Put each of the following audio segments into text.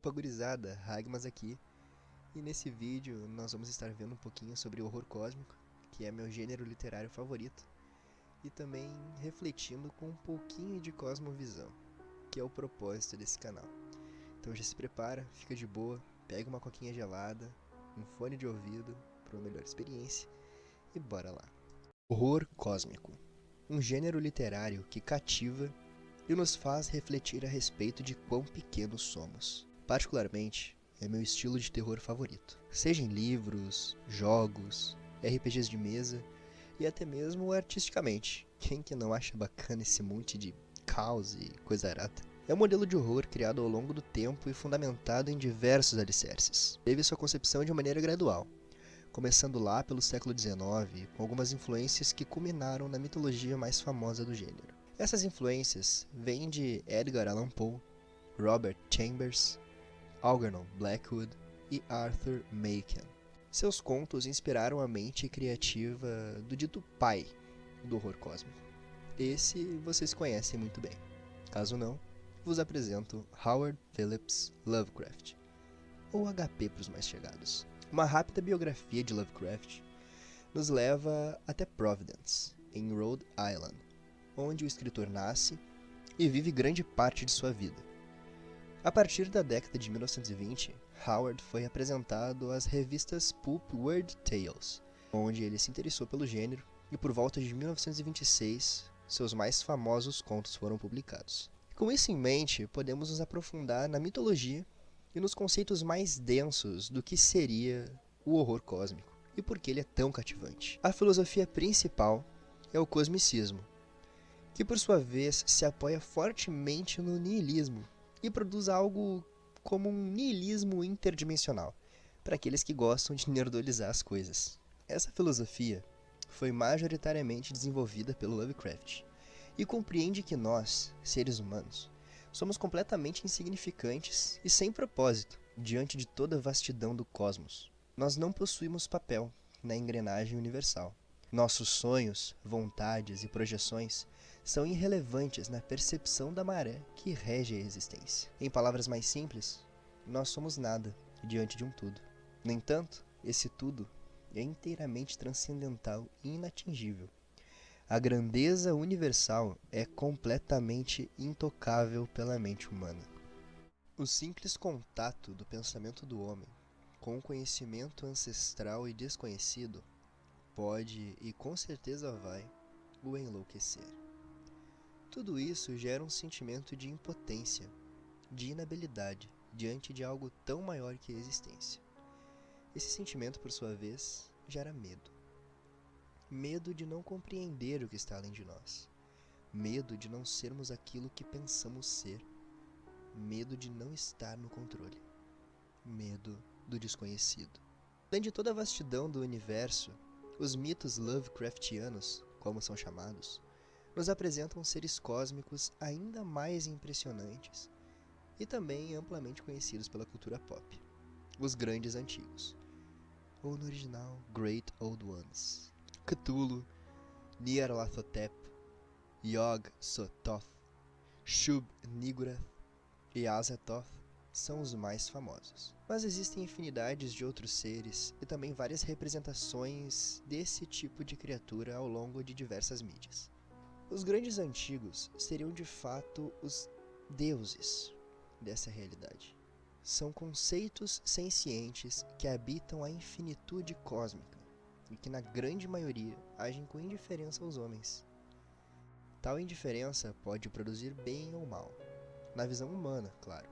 Opa gurizada, Ragmas aqui, e nesse vídeo nós vamos estar vendo um pouquinho sobre o horror cósmico, que é meu gênero literário favorito, e também refletindo com um pouquinho de cosmovisão, que é o propósito desse canal. Então já se prepara, fica de boa, pega uma coquinha gelada, um fone de ouvido para uma melhor experiência, e bora lá. Horror cósmico, um gênero literário que cativa e nos faz refletir a respeito de quão pequenos somos. Particularmente, é meu estilo de terror favorito. Seja em livros, jogos, RPGs de mesa e até mesmo artisticamente. Quem que não acha bacana esse monte de caos e coisa arata? É um modelo de horror criado ao longo do tempo e fundamentado em diversos alicerces. Teve sua concepção de maneira gradual, começando lá pelo século XIX, com algumas influências que culminaram na mitologia mais famosa do gênero. Essas influências vêm de Edgar Allan Poe, Robert Chambers, Algernon Blackwood e Arthur Machen. Seus contos inspiraram a mente criativa do dito pai do horror cósmico. Esse vocês conhecem muito bem. Caso não, vos apresento Howard Phillips Lovecraft, ou HP para os mais chegados. Uma rápida biografia de Lovecraft nos leva até Providence, em Rhode Island, onde o escritor nasce e vive grande parte de sua vida. A partir da década de 1920, Howard foi apresentado às revistas Pulp Weird Tales, onde ele se interessou pelo gênero, e por volta de 1926, seus mais famosos contos foram publicados. Com isso em mente, podemos nos aprofundar na mitologia e nos conceitos mais densos do que seria o horror cósmico, e por que ele é tão cativante. A filosofia principal é o cosmicismo, que por sua vez se apoia fortemente no niilismo e produz algo como um niilismo interdimensional, para aqueles que gostam de nerdolizar as coisas. Essa filosofia foi majoritariamente desenvolvida pelo Lovecraft e compreende que nós, seres humanos, somos completamente insignificantes e sem propósito diante de toda a vastidão do cosmos. Nós não possuímos papel na engrenagem universal. Nossos sonhos, vontades e projeções são irrelevantes na percepção da maré que rege a existência. Em palavras mais simples, nós somos nada diante de um tudo. No entanto, esse tudo é inteiramente transcendental e inatingível. A grandeza universal é completamente intocável pela mente humana. O simples contato do pensamento do homem com o conhecimento ancestral e desconhecido pode, e com certeza vai, o enlouquecer. Tudo isso gera um sentimento de impotência, de inabilidade, diante de algo tão maior que a existência. Esse sentimento, por sua vez, gera medo. Medo de não compreender o que está além de nós. Medo de não sermos aquilo que pensamos ser. Medo de não estar no controle. Medo do desconhecido. Além de toda a vastidão do universo, os mitos Lovecraftianos, como são chamados, nos apresentam seres cósmicos ainda mais impressionantes e também amplamente conhecidos pela cultura pop, os Grandes Antigos, ou no original Great Old Ones. Cthulhu, Nyarlathotep, Yog-Sothoth, Shub-Niggurath e Azathoth são os mais famosos. Mas existem infinidades de outros seres e também várias representações desse tipo de criatura ao longo de diversas mídias. Os Grandes Antigos seriam de fato os deuses dessa realidade. São conceitos sencientes que habitam a infinitude cósmica e que na grande maioria agem com indiferença aos homens. Tal indiferença pode produzir bem ou mal, na visão humana, claro.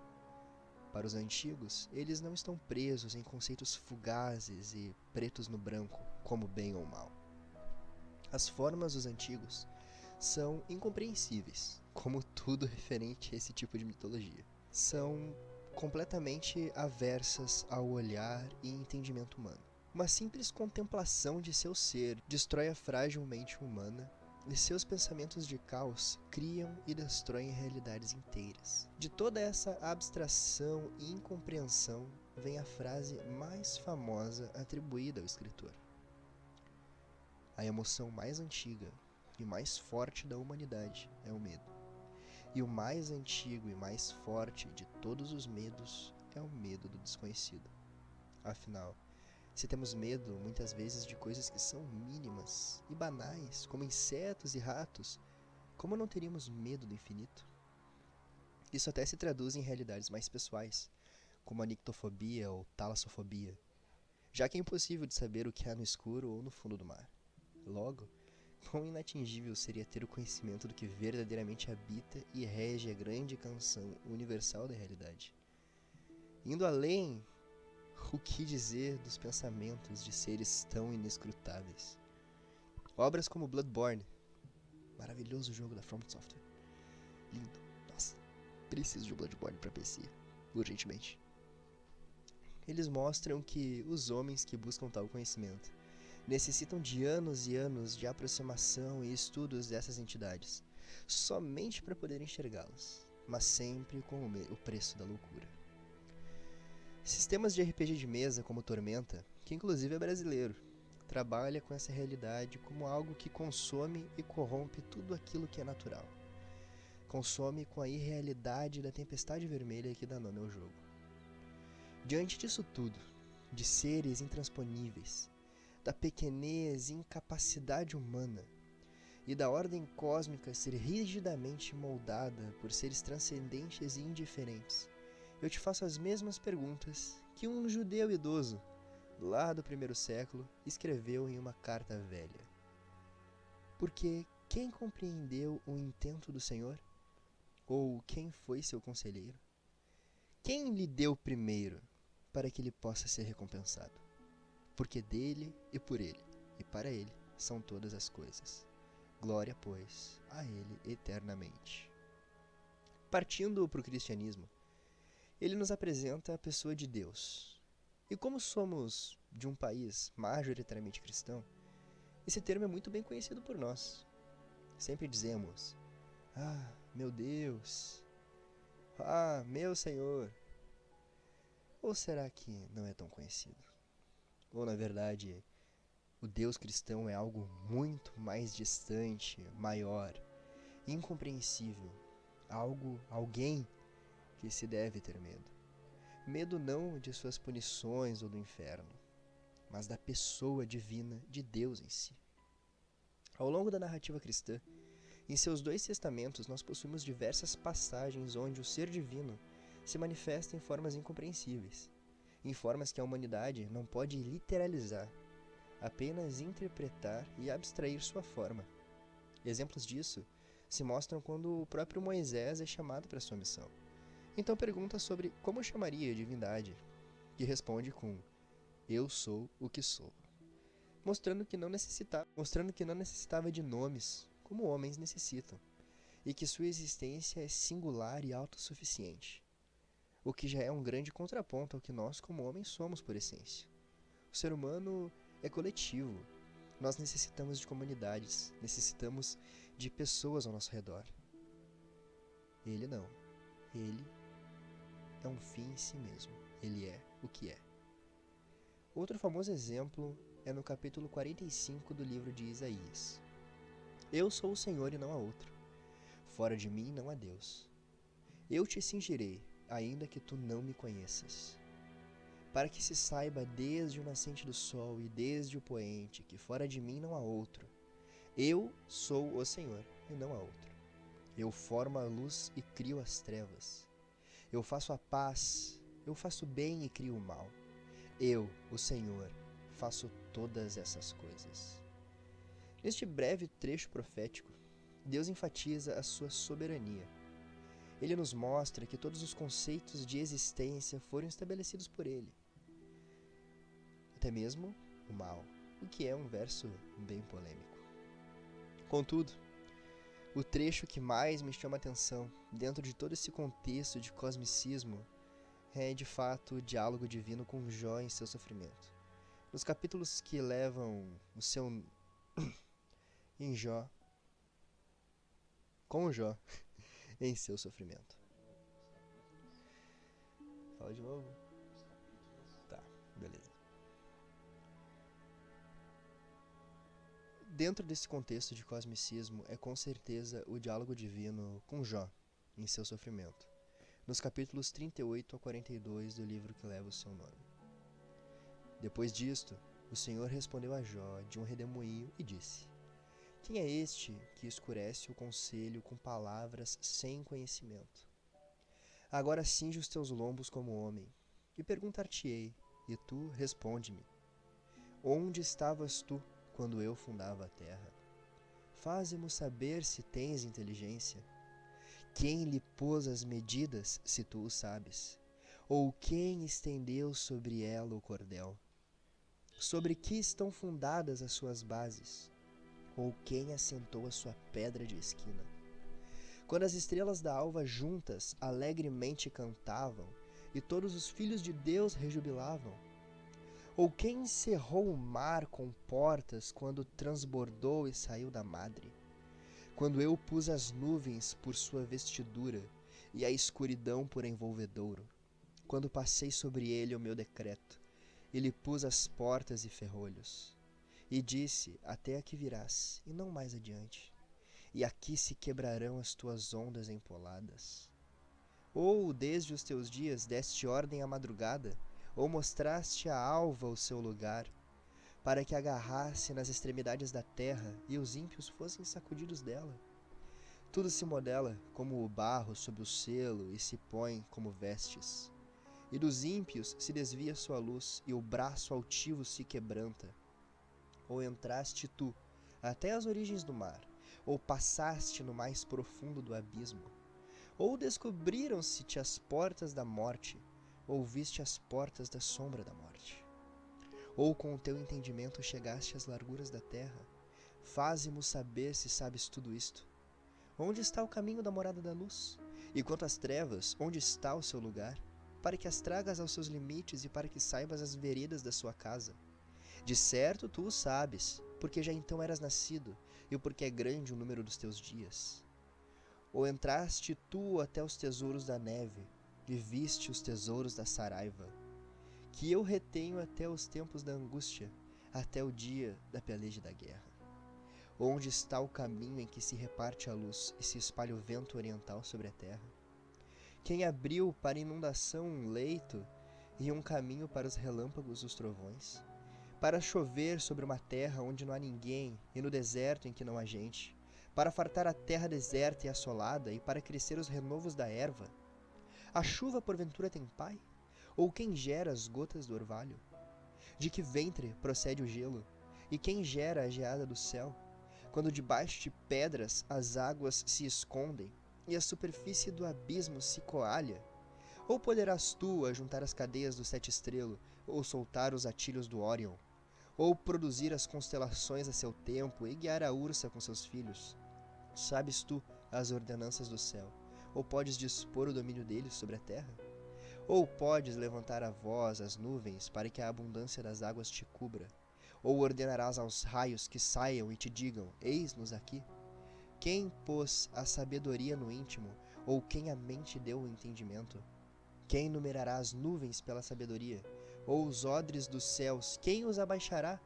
Para os antigos, eles não estão presos em conceitos fugazes e pretos no branco, como bem ou mal. As formas dos antigos são incompreensíveis, como tudo referente a esse tipo de mitologia. São completamente aversas ao olhar e entendimento humano. Uma simples contemplação de seu ser destrói a frágil mente humana e seus pensamentos de caos criam e destroem realidades inteiras. De toda essa abstração e incompreensão vem a frase mais famosa atribuída ao escritor. A emoção mais antiga e mais forte da humanidade é o medo. E o mais antigo e mais forte de todos os medos é o medo do desconhecido. Afinal, se temos medo, muitas vezes, de coisas que são mínimas e banais, como insetos e ratos, como não teríamos medo do infinito? Isso até se traduz em realidades mais pessoais, como a nictofobia ou talassofobia, já que é impossível de saber o que há no escuro ou no fundo do mar. Logo, quão inatingível seria ter o conhecimento do que verdadeiramente habita e rege a grande canção universal da realidade. Indo além, o que dizer dos pensamentos de seres tão inescrutáveis? Obras como Bloodborne, maravilhoso jogo da From Software, lindo, nossa, preciso de Bloodborne para PC, urgentemente. Eles mostram que os homens que buscam tal conhecimento necessitam de anos e anos de aproximação e estudos dessas entidades, somente para poder enxergá-las, mas sempre com o preço da loucura. Sistemas de RPG de mesa como Tormenta, que inclusive é brasileiro, trabalha com essa realidade como algo que consome e corrompe tudo aquilo que é natural. Consome com a irrealidade da tempestade vermelha que dá nome ao jogo. Diante disso tudo, de seres intransponíveis, da pequenez e incapacidade humana, e da ordem cósmica ser rigidamente moldada por seres transcendentes e indiferentes, eu te faço as mesmas perguntas que um judeu idoso, lá do primeiro século, escreveu em uma carta velha. Porque quem compreendeu o intento do Senhor? Ou quem foi seu conselheiro? Quem lhe deu primeiro, para que ele possa ser recompensado? Porque dele e por ele, e para ele, são todas as coisas. Glória, pois, a ele eternamente. Partindo para o cristianismo, ele nos apresenta a pessoa de Deus. E como somos de um país majoritariamente cristão, esse termo é muito bem conhecido por nós. Sempre dizemos, ah, meu Deus, ah, meu Senhor. Ou será que não é tão conhecido? Ou, na verdade, o Deus cristão é algo muito mais distante, maior, incompreensível, alguém que se deve ter medo. Medo não de suas punições ou do inferno, mas da pessoa divina de Deus em si. Ao longo da narrativa cristã, em seus dois testamentos nós possuímos diversas passagens onde o ser divino se manifesta em formas incompreensíveis, em formas que a humanidade não pode literalizar, apenas interpretar e abstrair sua forma. Exemplos disso se mostram quando o próprio Moisés é chamado para sua missão. Então pergunta sobre como chamaria a divindade, que responde com "Eu sou o que sou", mostrando que não necessitava de nomes, como homens necessitam, e que sua existência é singular e autossuficiente, o que já é um grande contraponto ao que nós como homens somos por essência. O ser humano é coletivo, nós necessitamos de comunidades, necessitamos de pessoas ao nosso redor. Ele não, ele é um fim em si mesmo, ele é o que é. Outro famoso exemplo é no capítulo 45 do livro de Isaías. Eu sou o Senhor e não há outro. Fora de mim não há Deus. Eu te cingirei, ainda que tu não me conheças. Para que se saiba desde o nascente do sol e desde o poente, que fora de mim não há outro. Eu sou o Senhor e não há outro. Eu formo a luz e crio as trevas. Eu faço a paz, eu faço o bem e crio o mal. Eu, o Senhor, faço todas essas coisas. Neste breve trecho profético, Deus enfatiza a sua soberania. Ele nos mostra que todos os conceitos de existência foram estabelecidos por ele. Até mesmo o mal, o que é um verso bem polêmico. Contudo, o trecho que mais me chama a atenção, dentro de todo esse contexto de cosmicismo, é de fato o diálogo divino com Jó em seu sofrimento. Nos capítulos que levam o seu em Jó, com Jó em seu sofrimento. Fala de novo. Tá, beleza. Dentro desse contexto de cosmicismo é com certeza o diálogo divino com Jó em seu sofrimento. nos capítulos 38 a 42 do livro que leva o seu nome. Depois disto, o Senhor respondeu a Jó de um redemoinho e disse: Quem é este que escurece o conselho com palavras sem conhecimento? Agora cinge os teus lombos como homem, e perguntar-te-ei, e tu responde-me. Onde estavas tu quando eu fundava a terra? Faze-mo saber se tens inteligência. Quem lhe pôs as medidas, se tu o sabes? Ou quem estendeu sobre ela o cordel? Sobre que estão fundadas as suas bases? Ou quem assentou a sua pedra de esquina? Quando as estrelas da alva juntas alegremente cantavam, e todos os filhos de Deus rejubilavam? Ou quem encerrou o mar com portas quando transbordou e saiu da madre? Quando eu pus as nuvens por sua vestidura e a escuridão por envolvedouro? Quando passei sobre ele o meu decreto, e lhe pus as portas e ferrolhos? E disse, até aqui virás, e não mais adiante, e aqui se quebrarão as tuas ondas empoladas. Ou desde os teus dias deste ordem à madrugada, ou mostraste à alva o seu lugar, para que agarrasse nas extremidades da terra e os ímpios fossem sacudidos dela? Tudo se modela como o barro sob o selo e se põe como vestes. E dos ímpios se desvia sua luz e o braço altivo se quebranta. Ou entraste tu até as origens do mar, ou passaste no mais profundo do abismo? Ou descobriram-se-te as portas da morte, ou viste as portas da sombra da morte? Ou com o teu entendimento chegaste às larguras da terra? Faze-mo saber se sabes tudo isto. Onde está o caminho da morada da luz? E quanto às trevas, onde está o seu lugar? Para que as tragas aos seus limites e para que saibas as veredas da sua casa. De certo tu o sabes, porque já então eras nascido, e porque é grande o número dos teus dias. Ou entraste tu até os tesouros da neve, e viste os tesouros da saraiva, que eu retenho até os tempos da angústia, até o dia da peleja e da guerra. Onde está o caminho em que se reparte a luz e se espalha o vento oriental sobre a terra? Quem abriu para inundação um leito e um caminho para os relâmpagos e os trovões? Para chover sobre uma terra onde não há ninguém e no deserto em que não há gente? Para fartar a terra deserta e assolada e para crescer os renovos da erva? A chuva porventura tem pai? Ou quem gera as gotas do orvalho? De que ventre procede o gelo? E quem gera a geada do céu? Quando debaixo de pedras as águas se escondem e a superfície do abismo se coalha? Ou poderás tu ajuntar as cadeias do sete estrelo, ou soltar os atilhos do Órion? Ou produzir as constelações a seu tempo e guiar a Ursa com seus filhos? Sabes tu as ordenanças do céu? Ou podes dispor o domínio deles sobre a terra? Ou podes levantar a voz às nuvens para que a abundância das águas te cubra? Ou ordenarás aos raios que saiam e te digam, eis-nos aqui? Quem pôs a sabedoria no íntimo, ou quem a mente deu o entendimento? Quem numerará as nuvens pela sabedoria? Ou os odres dos céus, quem os abaixará?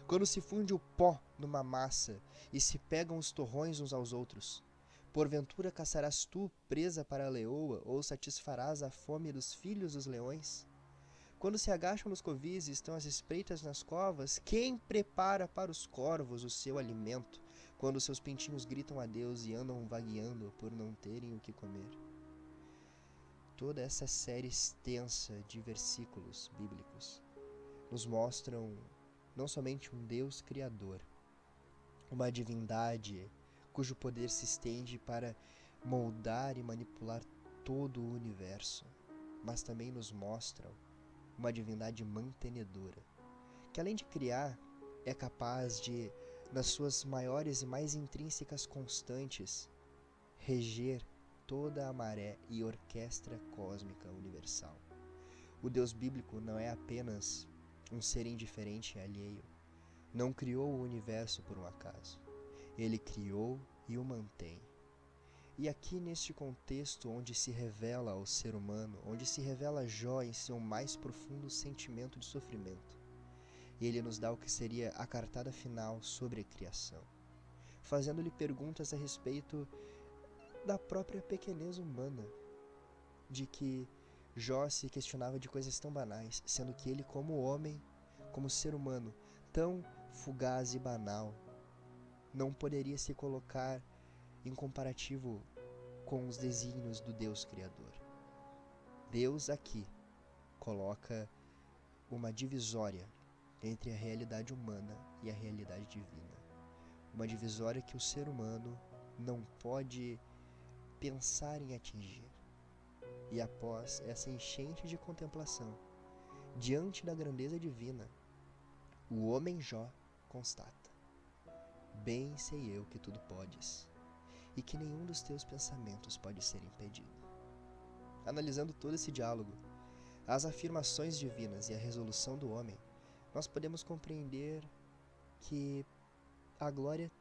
Quando se funde o pó numa massa, e se pegam os torrões uns aos outros, porventura caçarás tu presa para a leoa, ou satisfarás a fome dos filhos dos leões? Quando se agacham nos covis e estão às espreitas nas covas, quem prepara para os corvos o seu alimento, quando seus pintinhos gritam a Deus e andam vagueando por não terem o que comer? Toda essa série extensa de versículos bíblicos nos mostram não somente um Deus criador, uma divindade cujo poder se estende para moldar e manipular todo o universo, mas também nos mostram uma divindade mantenedora, que além de criar, é capaz de, nas suas maiores e mais intrínsecas constantes, reger toda a maré e orquestra cósmica universal. O Deus bíblico não é apenas um ser indiferente e alheio. Não criou o universo por um acaso. Ele criou e o mantém. E aqui neste contexto onde se revela ao ser humano, onde se revela Jó em seu mais profundo sentimento de sofrimento, ele nos dá o que seria a cartada final sobre a criação, fazendo-lhe perguntas a respeito da própria pequenez humana. de que Jó se questionava de coisas tão banais, sendo que ele, como homem, como ser humano, tão fugaz e banal, não poderia se colocar em comparativo com os desígnios do Deus Criador. Deus aqui coloca uma divisória entre a realidade humana e a realidade divina. Uma divisória que o ser humano não pode pensar em atingir. E após essa enchente de contemplação, diante da grandeza divina, o homem Jó constata: bem sei eu que tudo podes, e que nenhum dos teus pensamentos pode ser impedido. Analisando todo esse diálogo, as afirmações divinas e a resolução do homem, nós podemos compreender que a glória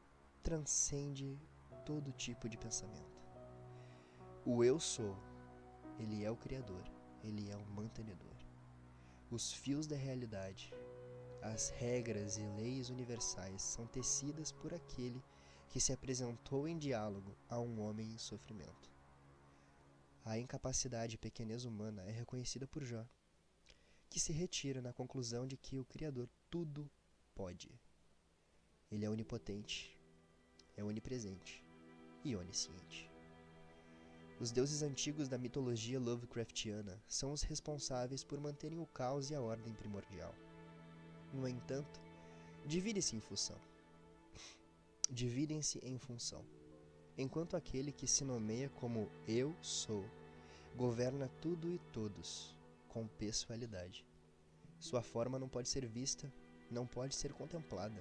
transcende todo tipo de pensamento. O eu sou, ele é o Criador, ele é o mantenedor. Os fios da realidade, as regras e leis universais são tecidas por aquele que se apresentou em diálogo a um homem em sofrimento. A incapacidade e pequenez humana é reconhecida por Jó, que se retira na conclusão de que o Criador tudo pode. Ele é onipotente, é onipresente e onisciente. Os deuses antigos da mitologia Lovecraftiana são os responsáveis por manterem o caos e a ordem primordial. No entanto, dividem-se em função, enquanto aquele que se nomeia como Eu Sou governa tudo e todos com pessoalidade. Sua forma não pode ser vista, não pode ser contemplada.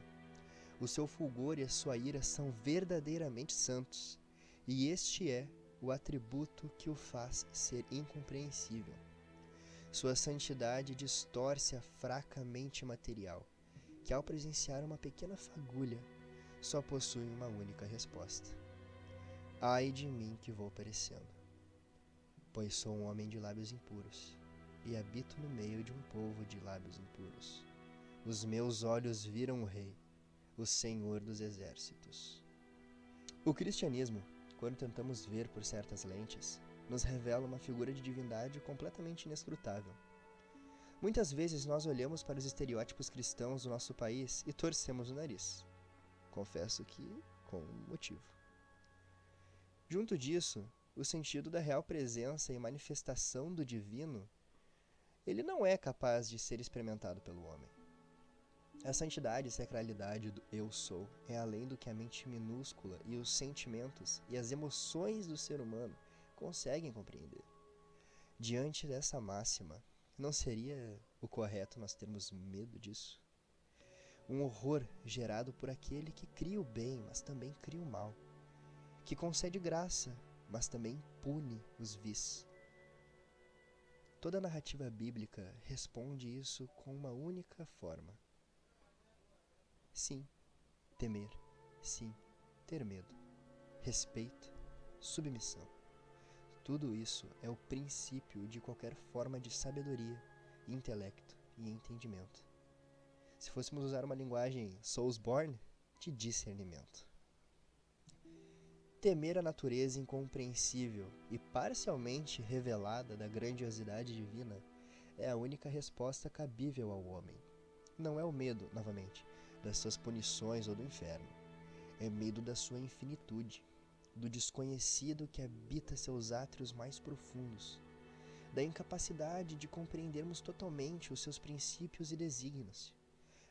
O seu fulgor e a sua ira são verdadeiramente santos, e este é o atributo que o faz ser incompreensível. Sua santidade distorce a fraca mente material, que ao presenciar uma pequena fagulha, só possui uma única resposta: ai de mim que vou perecendo, pois sou um homem de lábios impuros, e habito no meio de um povo de lábios impuros. Os meus olhos viram o Rei, o Senhor dos Exércitos. O cristianismo, quando tentamos ver por certas lentes, nos revela uma figura de divindade completamente inescrutável. Muitas vezes nós olhamos para os estereótipos cristãos do nosso país e torcemos o nariz. Confesso que com motivo. Junto disso, o sentido da real presença e manifestação do divino, ele não é capaz de ser experimentado pelo homem. A santidade e sacralidade do Eu Sou é além do que a mente minúscula e os sentimentos e as emoções do ser humano conseguem compreender. Diante dessa máxima, não seria o correto nós termos medo disso? Um horror gerado por aquele que cria o bem, mas também cria o mal, que concede graça, mas também pune os vis. Toda a narrativa bíblica responde isso com uma única forma. Sim, temer. Sim, ter medo. Respeito, submissão. Tudo isso é o princípio de qualquer forma de sabedoria, intelecto e entendimento. Se fôssemos usar uma linguagem Soulsborne, de discernimento. Temer a natureza incompreensível e parcialmente revelada da grandiosidade divina é a única resposta cabível ao homem. Não é o medo, novamente, das suas punições ou do inferno. É medo da sua infinitude, do desconhecido que habita seus átrios mais profundos, da incapacidade de compreendermos totalmente os seus princípios e desígnios.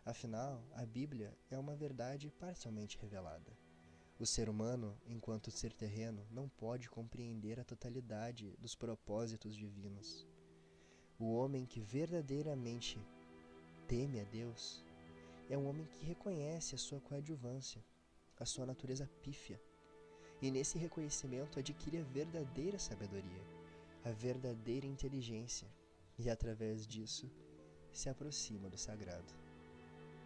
Afinal, a Bíblia é uma verdade parcialmente revelada. O ser humano, enquanto ser terreno, não pode compreender a totalidade dos propósitos divinos. O homem que verdadeiramente teme a Deus é um homem que reconhece a sua coadjuvância, a sua natureza pífia, e nesse reconhecimento adquire a verdadeira sabedoria, a verdadeira inteligência, e através disso se aproxima do sagrado.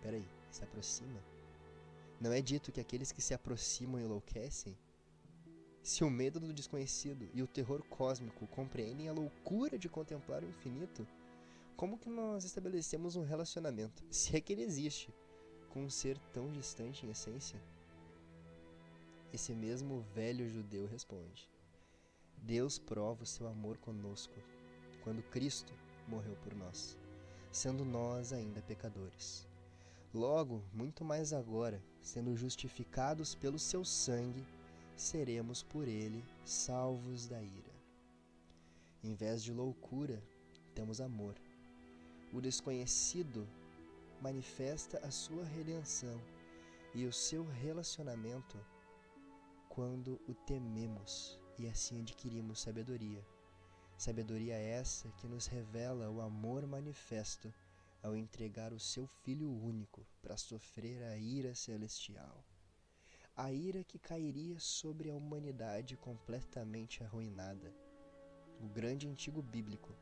Peraí, se aproxima? Não é dito que aqueles que se aproximam enlouquecem? Se o medo do desconhecido e o terror cósmico compreendem a loucura de contemplar o infinito, como que nós estabelecemos um relacionamento, se é que ele existe, com um ser tão distante em essência? Esse mesmo velho judeu responde: Deus prova o seu amor conosco quando Cristo morreu por nós, sendo nós ainda pecadores. Logo, muito mais agora, sendo justificados pelo seu sangue, seremos por ele salvos da ira. Em vez de loucura, temos amor. O desconhecido manifesta a sua redenção e o seu relacionamento quando o tememos e assim adquirimos sabedoria. Sabedoria essa que nos revela o amor manifesto ao entregar o seu Filho único para sofrer a ira celestial. A ira que cairia sobre a humanidade completamente arruinada. O grande antigo bíblico,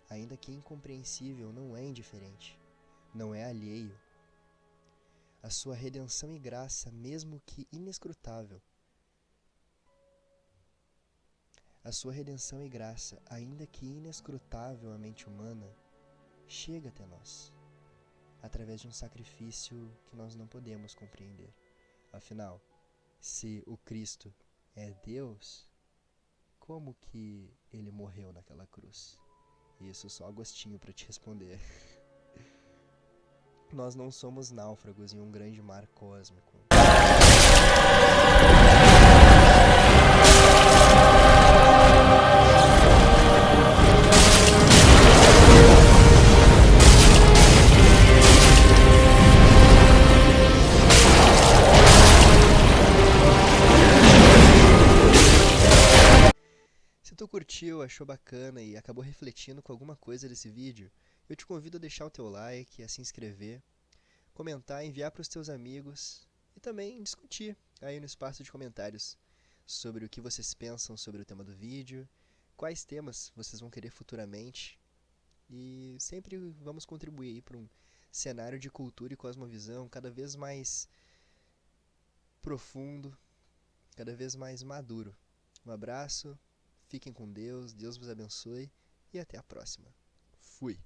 ainda que incompreensível, não é indiferente, não é alheio. A sua redenção e graça, mesmo que inescrutável, a sua redenção e graça, ainda que inescrutável à mente humana, chega até nós, através de um sacrifício que nós não podemos compreender. Afinal, se o Cristo é Deus, como que ele morreu naquela cruz? Isso só Agostinho para te responder. Nós não somos náufragos em um grande mar cósmico. Se tu curtiu, achou bacana e acabou refletindo com alguma coisa desse vídeo, eu te convido a deixar o teu like, a se inscrever, comentar, enviar para os teus amigos e também discutir aí no espaço de comentários sobre o que vocês pensam sobre o tema do vídeo, quais temas vocês vão querer futuramente e sempre vamos contribuir para um cenário de cultura e cosmovisão cada vez mais profundo, cada vez mais maduro. Um abraço. Fiquem com Deus, Deus vos abençoe e até a próxima. Fui!